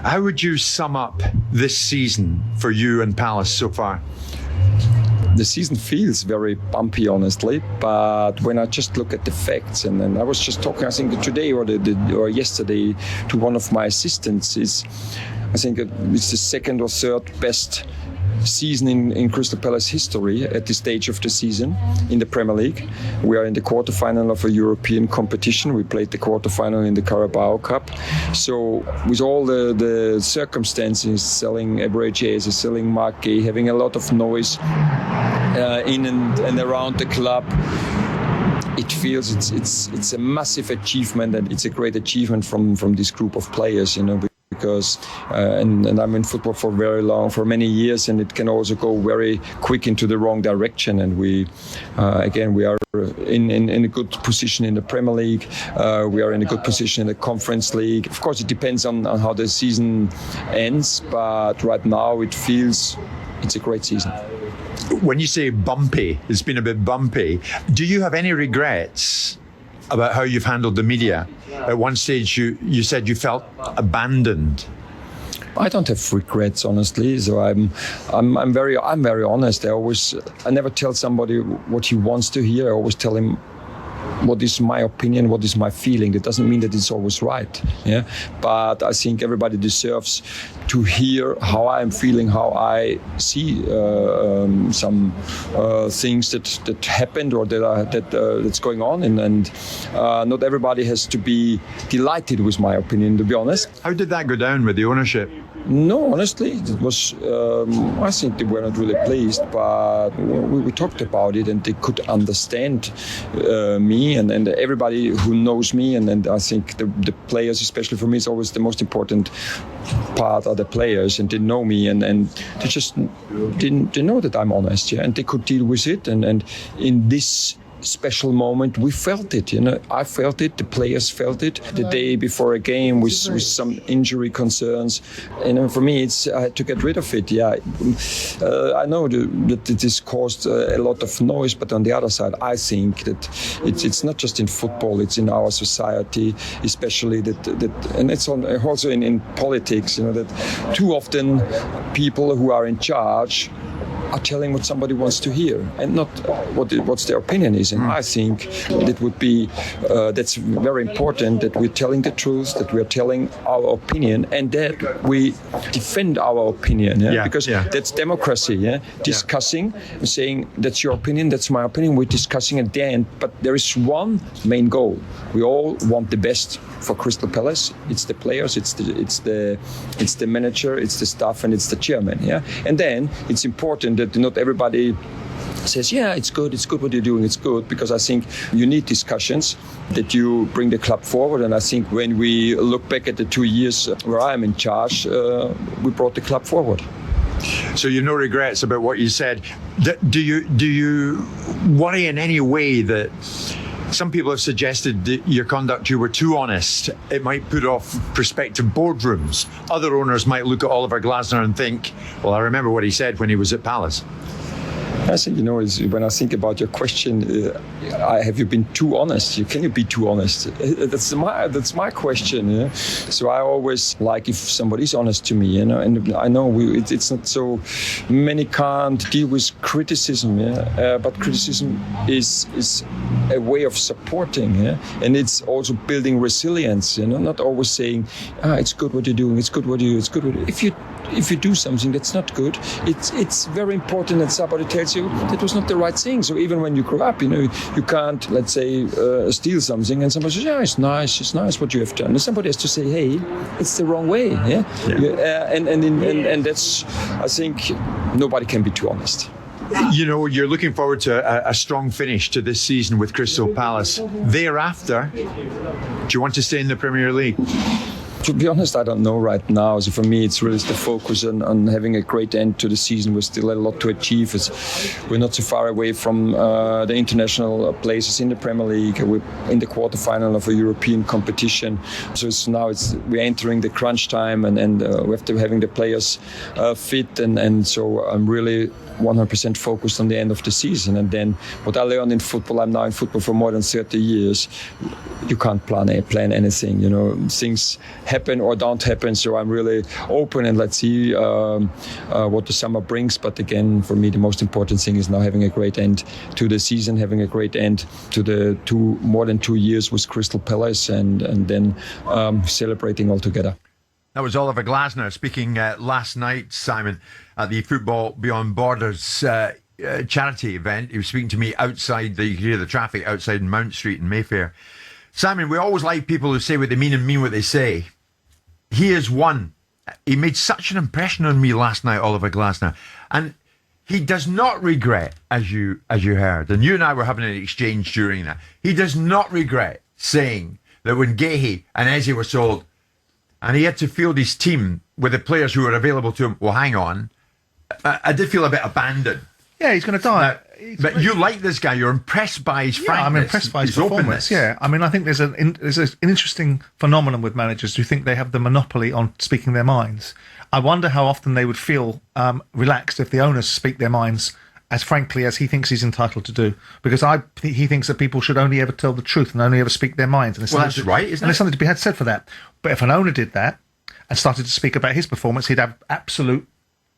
How would you sum up this season for you and Palace so far? The season feels very bumpy, honestly, but when I just look at the facts, and then I was just talking, I think today or yesterday to one of my assistants, I think it's the second or third best season in Crystal Palace history at this stage of the season in the Premier League. We are in the quarterfinal of a European competition. We played the quarterfinal in the Carabao Cup. So with all the circumstances, selling Eberechi, selling Mark Gay, having a lot of noise in and around the club, it feels it's a massive achievement, and it's a great achievement from this group of players, because and I'm in football for many years, and it can also go very quick into the wrong direction. And we are in a good position in the Premier League. We are in a good position in the Conference League. Of course, it depends on how the season ends, but right now it feels it's a great season. When you say bumpy, it's been a bit bumpy. Do you have any regrets about how you've handled the media? At one stage, you said you felt abandoned. I don't have regrets, honestly. So I'm very honest. I never tell somebody what he wants to hear. I always tell him what is my opinion, what is my feeling. That doesn't mean that it's always right. Yeah, but I think everybody deserves to hear how I'm feeling, how I see some things that happened or that's going on, and not everybody has to be delighted with my opinion, to be honest. How did that go down with the ownership? No, honestly, it was. I think they were not really pleased, but we talked about it, and they could understand me and everybody who knows me, and I think the players, especially for me, is always the most important part are the players, and they know me, and they just they know that I'm honest, yeah, and they could deal with it, and in this special moment we felt it, I felt it, the players felt it the day before a game with some injury concerns, and for me I had to get rid of it. I know that this caused a lot of noise, but on the other side I think that it's not just in football, it's in our society, especially that and it's also in politics, that too often people who are in charge are telling what somebody wants to hear and not what's their opinion is. And I think that would be that's very important, that we're telling the truth, that we're telling our opinion, and that we defend our opinion. Because that's democracy. Discussing, saying that's your opinion, that's my opinion. We're discussing at the end, but there is one main goal. We all want the best for Crystal Palace. It's the players, it's the manager, it's the staff, and it's the chairman. And then it's important that not everybody says, it's good what you're doing, it's good, because I think you need discussions, that you bring the club forward. And I think when we look back at the 2 years where I am in charge, we brought the club forward. So you have no regrets about what you said. Do you worry in any way that some people have suggested that your conduct, you were too honest? It might put off prospective boardrooms. Other owners might look at Oliver Glasner and think, well, I remember what he said when he was at Palace. I think, when I think about your question, have you been too honest? Can you be too honest? That's my question. So I always like if somebody's honest to me, and I know it's not so many can't deal with criticism, but criticism is a way of supporting, and it's also building resilience, not always saying, it's good what you're doing, it's good what you do, it's good what you do. If you do something that's not good, it's very important that somebody tells you that was not the right thing. So even when you grow up, you can't, let's say, steal something, and somebody says, it's nice what you have done. And somebody has to say, hey, it's the wrong way. And that's, I think, nobody can be too honest. You're looking forward to a strong finish to this season with Crystal Palace. Thereaafter, do you want to stay in the Premier League? To be honest, I don't know right now. So for me, it's really the focus on having a great end to the season. We're still a lot to achieve. We're not so far away from the international places in the Premier League. We're in the quarterfinal of a European competition. So we're entering the crunch time, and we have to having the players fit. And so I'm really 100% focused on the end of the season. And then what I learned in football, I'm now in football for more than 30 years. You can't plan anything. Things happen happen or don't happen. So I'm really open, and let's see what the summer brings. But again, for me, the most important thing is now having a great end to the season, having a great end to the more than 2 years with Crystal Palace, and then celebrating all together. That was Oliver Glasner speaking last night, Simon, at the Football Beyond Borders charity event. He was speaking to me outside, you could hear the traffic outside Mount Street in Mayfair. Simon, we always like people who say what they mean and mean what they say. He is one. He made such an impression on me last night, Oliver Glasner. And he does not regret, as you heard, and you and I were having an exchange during that, he does not regret saying that when Gehi and Eze were sold, and he had to field his team with the players who were available to him, well, hang on, I did feel a bit abandoned. Yeah, he's going to die. But you like this guy. You're impressed by his frankness. I'm impressed by his performance. Openness. Yeah, I mean, I think there's an interesting phenomenon with managers who think they have the monopoly on speaking their minds. I wonder how often they would feel relaxed if the owners speak their minds as frankly as he thinks he's entitled to do. Because he thinks that people should only ever tell the truth and only ever speak their minds. And well, that's right, isn't it? And there's something to be said for that. But if an owner did that and started to speak about his performance, he'd have absolute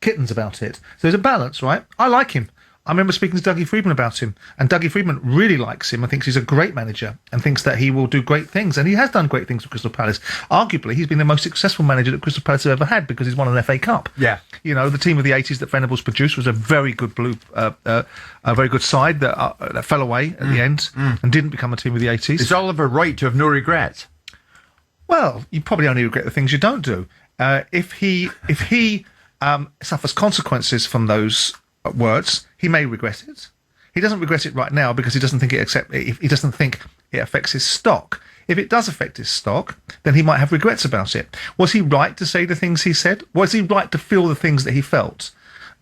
kittens about it. So there's a balance, right? I like him. I remember speaking to Dougie Freedman about him, and Dougie Freedman really likes him and thinks he's a great manager and thinks that he will do great things, and he has done great things for Crystal Palace. Arguably, he's been the most successful manager that Crystal Palace have ever had because he's won an FA Cup. Yeah, you know, the team of the '80s that Venables produced was a very good a very good side that fell away at the end and didn't become a team of the '80s. Is Oliver right to have no regrets? Well, you probably only regret the things you don't do. If he suffers consequences from those words, he may regret it. He doesn't regret it right now because he doesn't think it affects his stock. If it does affect his stock, then he might have regrets about it. Was he right to say the things he said? Was he right to feel the things that he felt?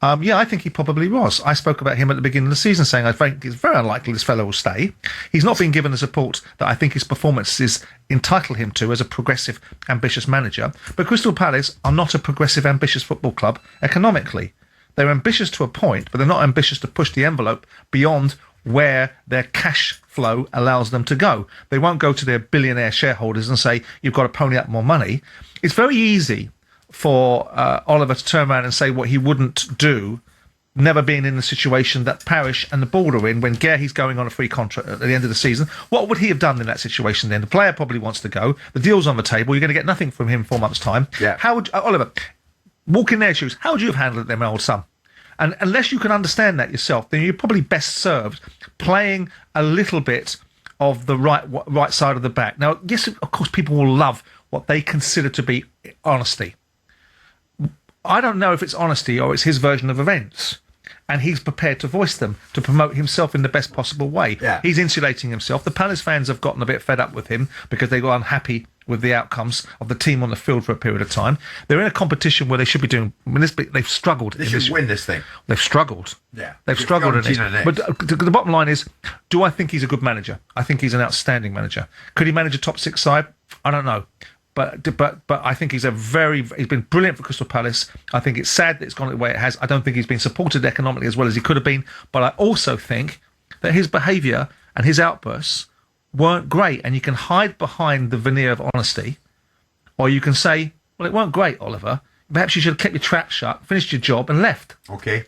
Yeah, I think he probably was. I spoke about him at the beginning of the season, saying I think it's very unlikely this fellow will stay. He's not been given the support that I think his performances entitle him to as a progressive, ambitious manager. But Crystal Palace are not a progressive, ambitious football club economically. They're ambitious to a point, but they're not ambitious to push the envelope beyond where their cash flow allows them to go. They won't go to their billionaire shareholders and say, you've got to pony up more money. It's very easy for Oliver to turn around and say what he wouldn't do, never being in the situation that Parish and the board are in when Gehi's going on a free contract at the end of the season. What would he have done in that situation then? The player probably wants to go. The deal's on the table. You're going to get nothing from him in 4 months' time. Yeah. How would Oliver walk in their shoes? How would you have handled it then, my old son? And unless you can understand that yourself, then you're probably best served playing a little bit of the right side of the back. Now, yes, of course, people will love what they consider to be honesty. I don't know if it's honesty or it's his version of events. And he's prepared to voice them to promote himself in the best possible way. Yeah. He's insulating himself. The Palace fans have gotten a bit fed up with him because they got unhappy with the outcomes of the team on the field for a period of time. They're in a competition where they should be doing. I mean, they've struggled. They should win this thing. They've struggled. Yeah, they've struggled in this. But the bottom line is, do I think he's a good manager? I think he's an outstanding manager. Could he manage a top six side? I don't know. But I think he's been brilliant for Crystal Palace. I think it's sad that it's gone the way it has. I don't think he's been supported economically as well as he could have been. But I also think that his behaviour and his outbursts weren't great. And you can hide behind the veneer of honesty, or you can say, well, it weren't great, Oliver. Perhaps you should have kept your trap shut, finished your job and left. Okay.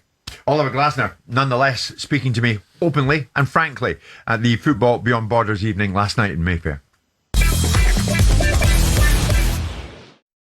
Oliver Glasner, nonetheless, speaking to me openly and frankly at the Football Beyond Borders evening last night in Mayfair.